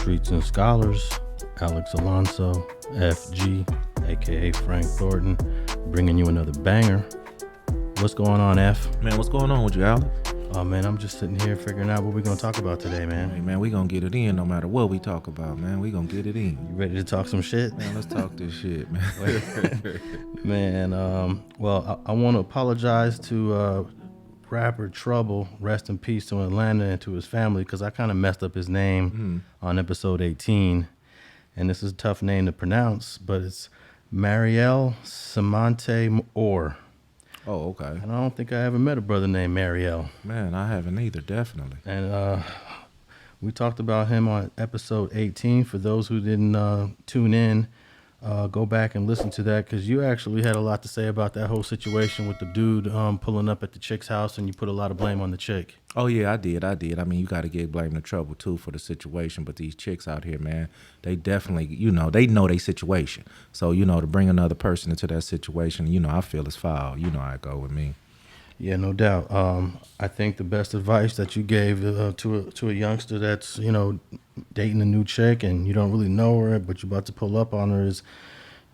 Streets and Scholars, Alex Alonso, FG, aka Frank Thornton, bringing you another banger. What's going on, F? Man, what's going on with you, Alex? Oh man, I'm just sitting here figuring out what we're gonna talk about today, man. Hey man, we gonna get it in no matter what we talk about, man. We gonna get it in. You ready to talk some shit? Man, let's talk this shit, man. Man, I want to apologize to rapper Trouble, rest in peace to Atlanta and to his family, because I kind of messed up his name on episode 18, and this is a tough name to pronounce, but it's Mariel Samante Orr. Oh, okay. And I don't think I ever met a brother named Mariel. Man, I haven't either, definitely. And we talked about him on episode 18. For those who didn't tune in, go back and listen to that, because you actually had a lot to say about that whole situation with the dude pulling up at the chick's house, and you put a lot of blame on the chick. Oh, yeah, I did. I mean, you got to give blame to Trouble, too, for the situation. But these chicks out here, man, they definitely, they know their situation. So, to bring another person into that situation, I feel it's foul. You know how it go with me. Yeah, no doubt. I think the best advice that you gave to a youngster that's, dating a new chick and you don't really know her, but you're about to pull up on her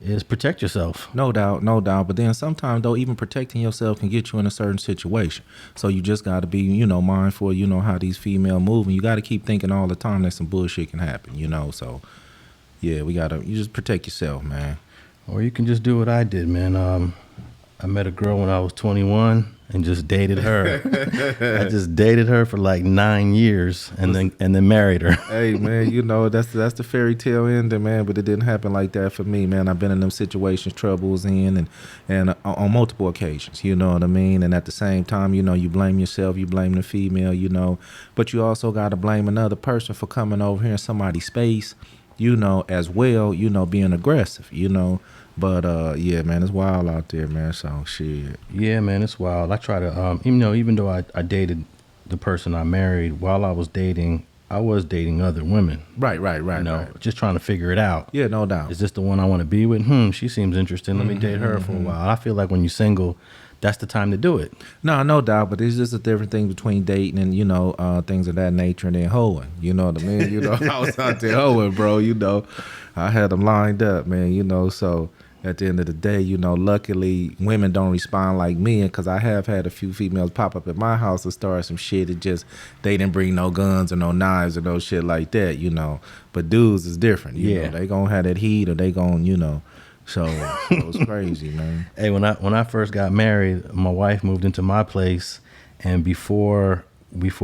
is protect yourself. No doubt. But then sometimes, though, even protecting yourself can get you in a certain situation. So you just got to be, mindful, how these female move. And you got to keep thinking all the time that some bullshit can happen, So, yeah, you just protect yourself, man. Or you can just do what I did, man. I met a girl when I was 21 and just dated her. I just dated her for like 9 years and then married her. Hey man, that's the fairy tale ending, man. But it didn't happen like that for me, man. I've been in them situations, troubles in, and on multiple occasions. You know what I mean? And at the same time, you blame yourself, you blame the female, but you also got to blame another person for coming over here in somebody's space, as well, being aggressive, But yeah, man, it's wild out there, man. So shit. Yeah, man, it's wild. I try to even though I dated the person I married, while I was dating other women. Right. Just trying to figure it out. Yeah, no doubt. Is this the one I want to be with? She seems interesting. Let me date her for a while. I feel like when you're single, that's the time to do it. No doubt, but it's just a different thing between dating and, things of that nature and then hoeing. You know what I mean? I was out there hoeing, bro, I had them lined up, man, so at the end of the day, luckily women don't respond like me, because I have had a few females pop up at my house and start some shit. They didn't bring no guns or no knives or no shit like that, But dudes is different, you know. They gonna have that heat, or they gonna, So it was crazy, man. Hey, when I first got married, my wife moved into my place, and before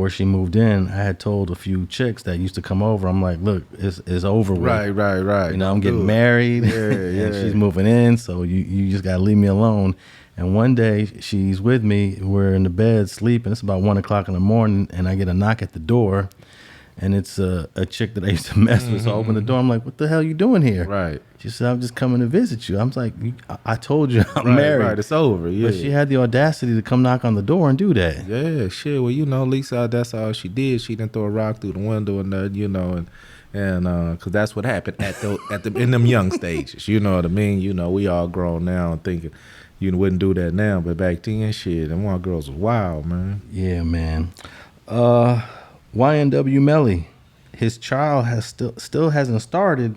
she moved in, I had told a few chicks that used to come over, I'm like, look, it's over with. Right. I'm getting married. And she's moving in, so you just gotta leave me alone. And one day she's with me, we're in the bed sleeping. It's about 1:00 in the morning, and I get a knock at the door. And it's a chick that I used to mess with. So I open the door. I'm like, what the hell are you doing here? Right. She said, I'm just coming to visit you. I'm like, I told you I'm married. Right, it's over, yeah. But she had the audacity to come knock on the door and do that. Yeah, shit. Well, Lisa, that's all she did. She didn't throw a rock through the window and nothing, and because that's what happened in them young stages. You know what I mean? We all grown now and thinking you wouldn't do that now. But back then, shit, them white girls was wild, man. Yeah, man. YNW Melly, his trial has still hasn't started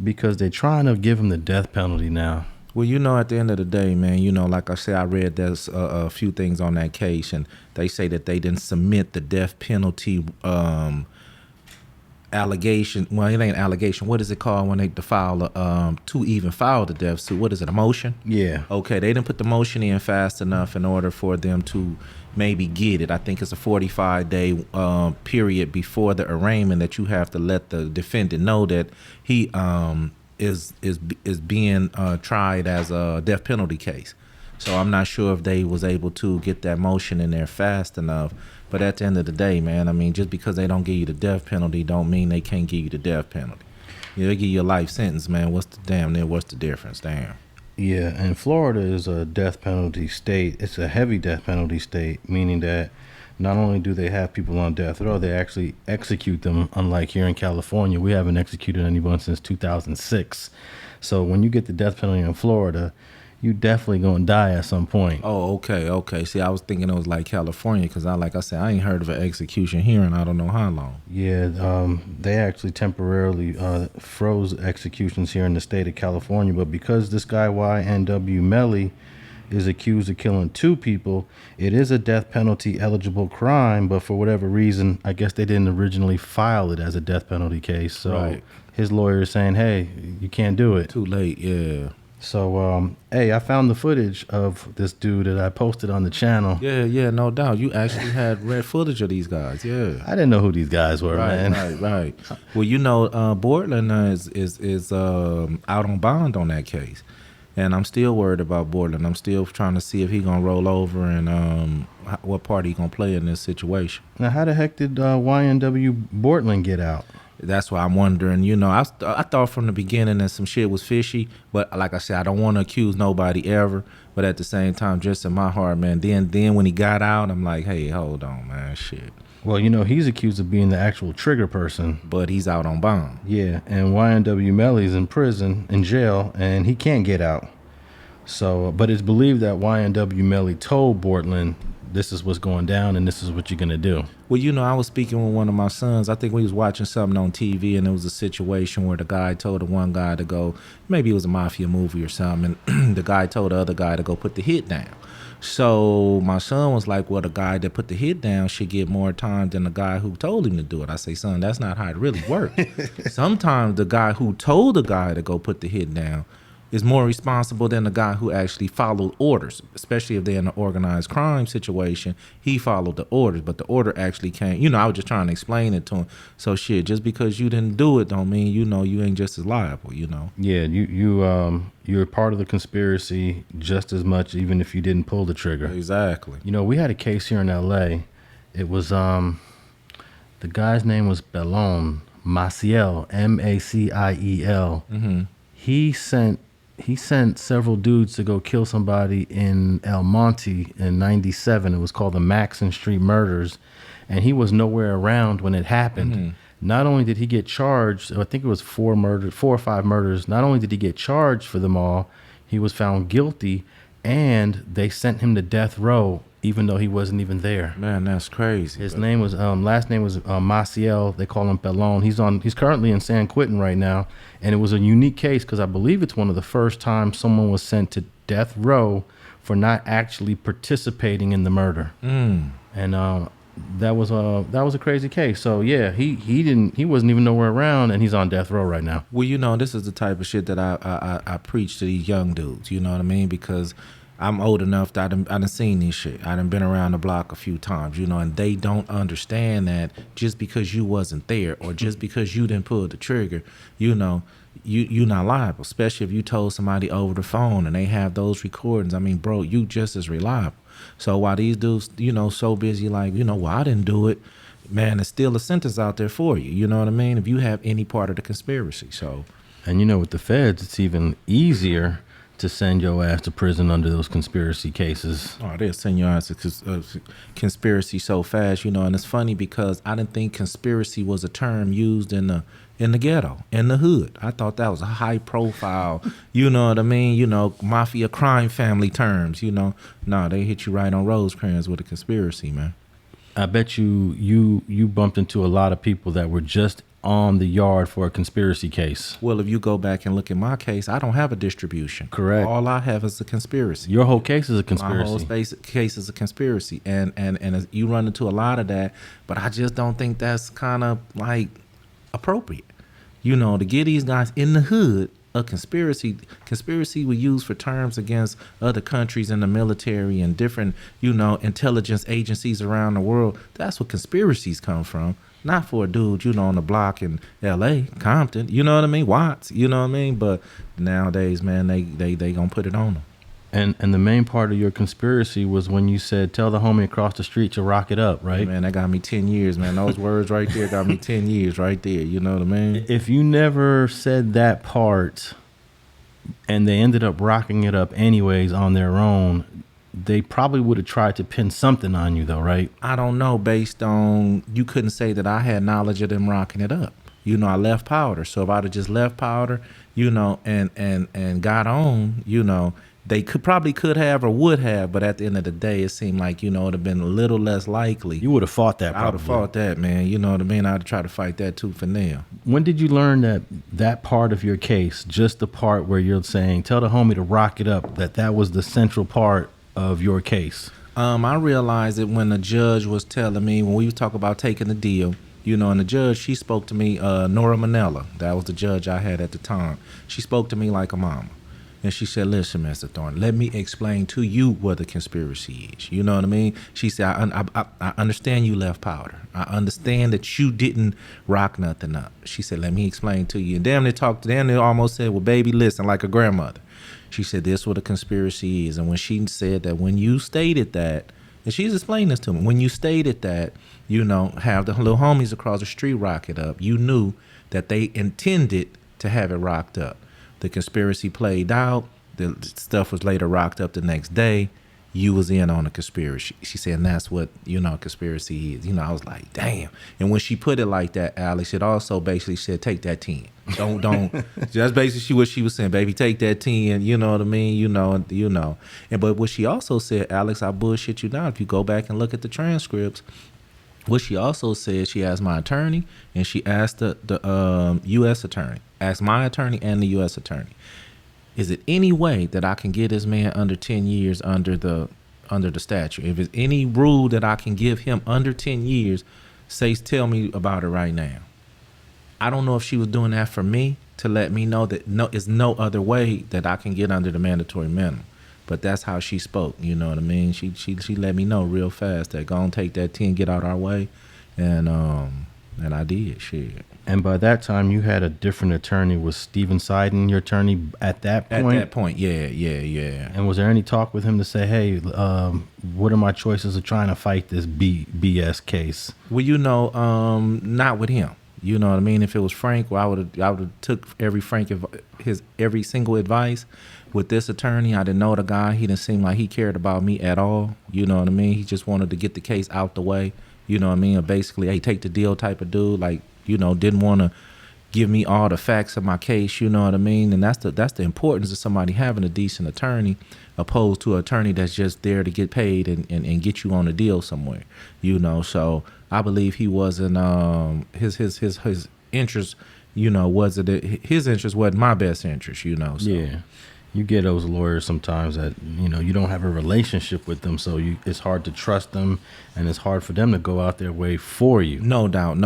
because they're trying to give him the death penalty now. Well, at the end of the day, man, like I said, I read there's a few things on that case, and they say that they didn't submit the death penalty allegation. Well, it ain't allegation. What is it called when they file to even file the death suit? What is it, a motion? Yeah. Okay, they didn't put the motion in fast enough in order for them to maybe get it. I think it's a 45-day period before the arraignment that you have to let the defendant know that he is being tried as a death penalty case. So I'm not sure if they was able to get that motion in there fast enough. But at the end of the day, man, I mean, just because they don't give you the death penalty don't mean they can't give you the death penalty. They give you a life sentence, man. What's the difference? Damn. Yeah, and Florida is a death penalty state. It's a heavy death penalty state, meaning that not only do they have people on death row, they actually execute them. Unlike here in California, we haven't executed anyone since 2006. So when you get the death penalty in Florida, you definitely gonna die at some point. Oh, okay. See, I was thinking it was like California because like I said, I ain't heard of an execution here in I don't know how long. Yeah, they actually temporarily froze executions here in the state of California, but because this guy YNW Melly is accused of killing 2 people, it is a death penalty eligible crime, but for whatever reason, I guess they didn't originally file it as a death penalty case. So Right. his lawyer is saying, hey, you can't do it. Too late, yeah. So, hey, I found the footage of this dude that I posted on the channel. Yeah, no doubt. You actually had red footage of these guys, yeah. I didn't know who these guys were, man. Right. Well, you know, Bortland is out on bond on that case, and I'm still worried about Bortland. I'm still trying to see if he gonna roll over and what part he gonna play in this situation. Now, how the heck did YNW Bortland get out? That's why I'm wondering. You know, I thought from the beginning that some shit was fishy, but like I said, I don't want to accuse nobody ever. But at the same time, just in my heart, man. Then when he got out, I'm like, hey, hold on, man, shit. Well, you know, he's accused of being the actual trigger person. But he's out on bond. Yeah, and YNW Melly's in prison, in jail, and he can't get out. So, but it's believed that YNW Melly told Bortland, this is what's going down and this is what you're going to do. Well, you know, I was speaking with one of my sons. I think we was watching something on TV, and it was a situation where the guy told the one guy to go, maybe it was a mafia movie or something, and the guy told the other guy to go put the hit down. So my son was like, well, the guy that put the hit down should get more time than the guy who told him to do it. I say, son, that's not how it really works. Sometimes the guy who told the guy to go put the hit down is more responsible than the guy who actually followed orders, especially if they're in an organized crime situation. He followed the orders, but the order actually came. You know, I was just trying to explain it to him. So shit, just because you didn't do it don't mean, you know, you ain't just as liable, you know. Yeah, you're part of the conspiracy just as much, even if you didn't pull the trigger. Exactly. You know, we had a case here in LA. It was the guy's name was Maciel, Maciel. Mm-hmm. He sent several dudes to go kill somebody in El Monte in '97. It was called the Maxon Street Murders, and he was nowhere around when it happened. Mm-hmm. Not only did he get charged, I think it was 4 or 5 murders. Not only did he get charged for them all, he was found guilty, and they sent him to death row, even though he wasn't even there. Man, that's crazy. His name was last name was Maciel. They call him Pelon. He's currently in San Quentin right now, and it was a unique case because I believe it's one of the first times someone was sent to death row for not actually participating in the murder. And that was a crazy case. So yeah, he wasn't even nowhere around, and he's on death row right now. Well, you know, this is the type of shit that I preach to these young dudes. You know what I mean? Because I'm old enough that I done seen this shit. I done been around the block a few times, you know, and they don't understand that just because you wasn't there or just because you didn't pull the trigger, you know, you're not liable, especially if you told somebody over the phone and they have those recordings. I mean, bro, you just as reliable. So while these dudes, you know, so busy like, you know, well, I didn't do it, man, there's still a sentence out there for you. You know what I mean? If you have any part of the conspiracy. So, and you know, with the feds, it's even easier to send your ass to prison under those conspiracy cases. Oh, they'll send your ass to conspiracy so fast, you know. And it's funny because I didn't think conspiracy was a term used in the ghetto, in the hood. I thought that was a high profile, you know what I mean? You know, mafia crime family terms, you know. No, they hit you right on Rosecrans with a conspiracy, man. I bet you bumped into a lot of people that were just on the yard for a conspiracy case. Well, if you go back and look at my case, I don't have a distribution. Correct. All I have is a conspiracy. Your whole case is a conspiracy. My whole case is a conspiracy, and you run into a lot of that, but I just don't think that's kind of like appropriate. You know, to get these guys in the hood, a conspiracy we use for terms against other countries in the military and different, you know, intelligence agencies around the world. That's what conspiracies come from. Not for a dude, you know, on the block in L.A., Compton, you know what I mean, Watts, you know what I mean. But nowadays, man, they gonna put it on them. And the main part of your conspiracy was when you said, tell the homie across the street to rock it up, right? Yeah, man, that got me 10 years, man. Those words right there got me 10 years right there, you know what I mean? If you never said that part and they ended up rocking it up anyways on their own, they probably would have tried to pin something on you though, right? I don't know, based on, you couldn't say that I had knowledge of them rocking it up. You know, I left powder. So if I'd have just left powder, you know, and got on, you know, they could have or would have, but at the end of the day, it seemed like, you know, it would have been a little less likely. You would have fought that. I would have fought that, man. You know what I mean? I'd try to fight that tooth and nail. When did you learn that part of your case, just the part where you're saying, tell the homie to rock it up, that was the central part of your case? I realized it when the judge was telling me, when we was talking about taking the deal, you know, and the judge, she spoke to me, Nora Manella, that was the judge I had at the time. She spoke to me like a mama. And she said, listen, Mr. Thornton, let me explain to you what the conspiracy is. You know what I mean? She said, I understand you left powder. I understand that you didn't rock nothing up. She said, let me explain to you. And damn near almost said, well, baby, listen, like a grandmother. She said, this is what a conspiracy is. And when she said that, when you stated that, and she's explained this to me, when you stated that, you know, have the little homies across the street rock it up, you knew that they intended to have it rocked up. The conspiracy played out. The stuff was later rocked up the next day. You was in on a conspiracy. She said, and that's what, you know, conspiracy is. You know, I was like, damn. And when she put it like that, Alex, it also basically said, take that 10. Don't. That's basically what she was saying, baby, take that 10. You know what I mean? You know. And but what she also said, Alex, I bullshit you now. If you go back and look at the transcripts, what she also said, she asked my attorney and she asked the U.S. attorney, asked my attorney and the U.S. attorney, is it any way that I can get this man under 10 years under the statute? If there's any rule that I can give him under 10 years, tell me about it right now. I don't know if she was doing that for me to let me know that it's no other way that I can get under the mandatory minimum. But that's how she spoke, you know what I mean? She let me know real fast that go and take that 10, get out our way, and I did, shit. And by that time, you had a different attorney. Was Steven Seiden your attorney at that point? At that point, yeah. And was there any talk with him to say, hey, what are my choices of trying to fight this BS case? Well, you know, not with him. You know what I mean? If it was Frank, well, I would have took every single advice. With this attorney, I didn't know the guy. He didn't seem like he cared about me at all. You know what I mean? He just wanted to get the case out the way. You know what I mean? Or basically, hey, take the deal type of dude. Like, you know, didn't want to give me all the facts of my case. You know what I mean? And that's the importance of somebody having a decent attorney, opposed to an attorney that's just there to get paid and get you on a deal somewhere. You know, so I believe he wasn't his interest. You know, his interest wasn't my best interest. You know, so. Yeah. You get those lawyers sometimes that, you know, you don't have a relationship with them, so it's hard to trust them, and it's hard for them to go out their way for you. No doubt,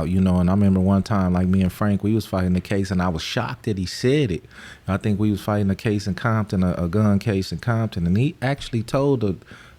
you know. And I remember one time, like me and Frank, we was fighting the case, and I was shocked that he said it. I think we was fighting a case in Compton, a gun case in Compton, and he actually told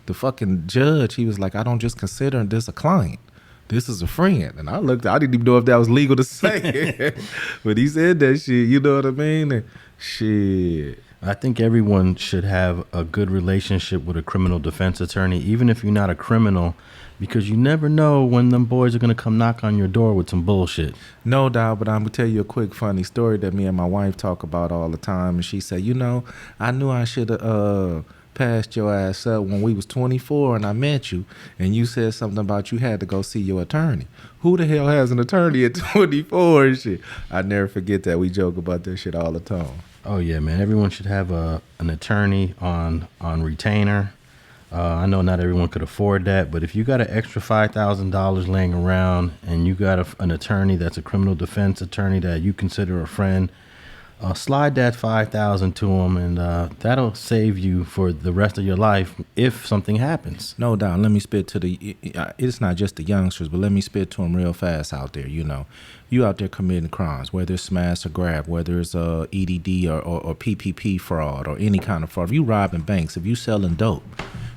the fucking judge, he was like, I don't just consider this a client. This is a friend. And I didn't even know if that was legal to say. But he said that shit, you know what I mean? And shit. I think everyone should have a good relationship with a criminal defense attorney, even if you're not a criminal, because you never know when them boys are going to come knock on your door with some bullshit. No doubt, but I'm going to tell you a quick funny story that me and my wife talk about all the time. And she said, you know, I knew I should have passed your ass up when we was 24 and I met you, and you said something about you had to go see your attorney. Who the hell has an attorney at 24 and shit? I never forget that. We joke about that shit all the time. Oh yeah, man. Everyone should have an attorney on retainer. I know not everyone could afford that, but if you got an extra $5,000 laying around and you got an attorney that's a criminal defense attorney that you consider a friend, slide that $5,000 to them, and that'll save you for the rest of your life if something happens. No doubt. Let me spit to it's not just the youngsters, but let me spit to them real fast out there. You know, you out there committing crimes, whether it's smash or grab, whether it's EDD or PPP fraud or any kind of fraud. If you robbing banks, if you selling dope,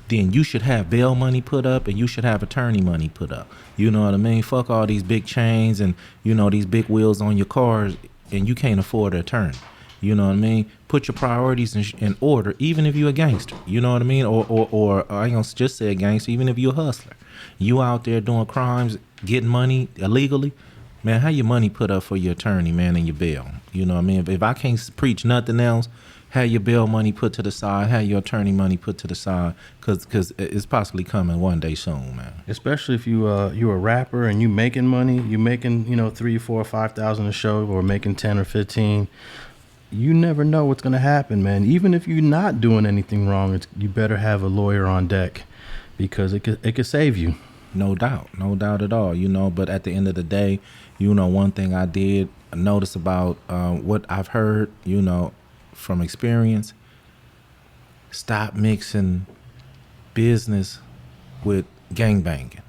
then you should have bail money put up and you should have attorney money put up. You know what I mean? Fuck all these big chains and, you know, these big wheels on your cars, and you can't afford an attorney. You know what I mean? Put your priorities in order, even if you're a gangster. You know what I mean? Or I ain't gonna just say a gangster, even if you're a hustler. You out there doing crimes, getting money illegally, man, have your money put up for your attorney, man, and your bail. You know what I mean? If I can't preach nothing else, have your bail money put to the side, have your attorney money put to the side, because it's possibly coming one day soon, man. Especially if you're a rapper and you making money, you making, you know, $3,000, $4,000, $5,000 a show, or making 10 or 15. you never know what's going to happen, man. Even if you're not doing anything wrong, you better have a lawyer on deck because it could save you. No doubt at all, but at the end of the day, one thing I did notice about what I've heard, from experience, stop mixing business with gangbanging.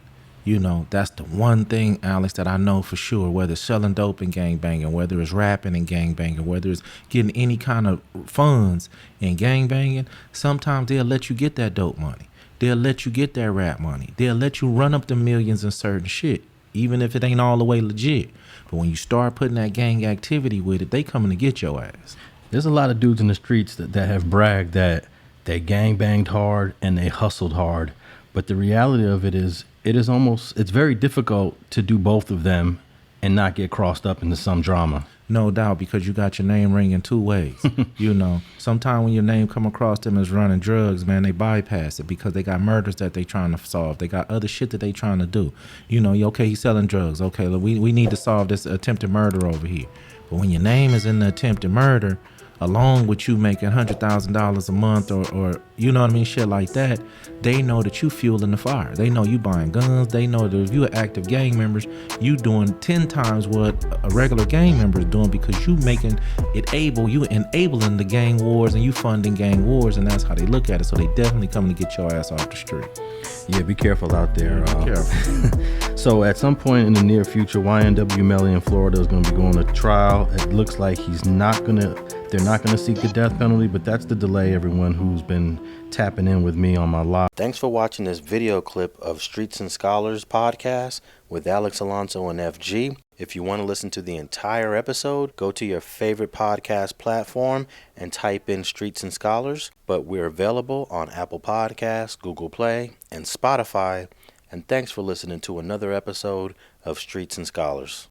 That's the one thing, Alex, that I know for sure, whether it's selling dope and gangbanging, whether it's rapping and gangbanging, whether it's getting any kind of funds in gangbanging, sometimes they'll let you get that dope money. They'll let you get that rap money. They'll let you run up the millions in certain shit, even if it ain't all the way legit. But when you start putting that gang activity with it, they coming to get your ass. There's a lot of dudes in the streets that have bragged that they gang banged hard and they hustled hard. But the reality of it is, it's very difficult to do both of them and not get crossed up into some drama. No doubt, because you got your name ringing two ways. Sometimes when your name come across them as running drugs, man, they bypass it because they got murders that they trying to solve. They got other shit that they trying to do. Okay, he's selling drugs. Okay, look, we need to solve this attempted murder over here. But when your name is in the attempted murder, along with you making $100,000 a month or shit like that, they know that you fueling the fire. They know you buying guns. They know that if you are active gang members, you doing 10 times what a regular gang member is doing because you making it you enabling the gang wars and you funding gang wars, and that's how they look at it. So they definitely coming to get your ass off the street. Yeah, be careful out there. Be careful. So at some point in the near future, YNW Melly in Florida is going to be going to trial. It looks like they're not going to seek the death penalty, but that's the delay, everyone who's been tapping in with me on my live. Thanks for watching this video clip of Streets and Scholars podcast with Alex, Alonso, and FG. If you want to listen to the entire episode, go to your favorite podcast platform and type in Streets and Scholars. But we're available on Apple Podcasts, Google Play, and Spotify. And thanks for listening to another episode of Streets and Scholars.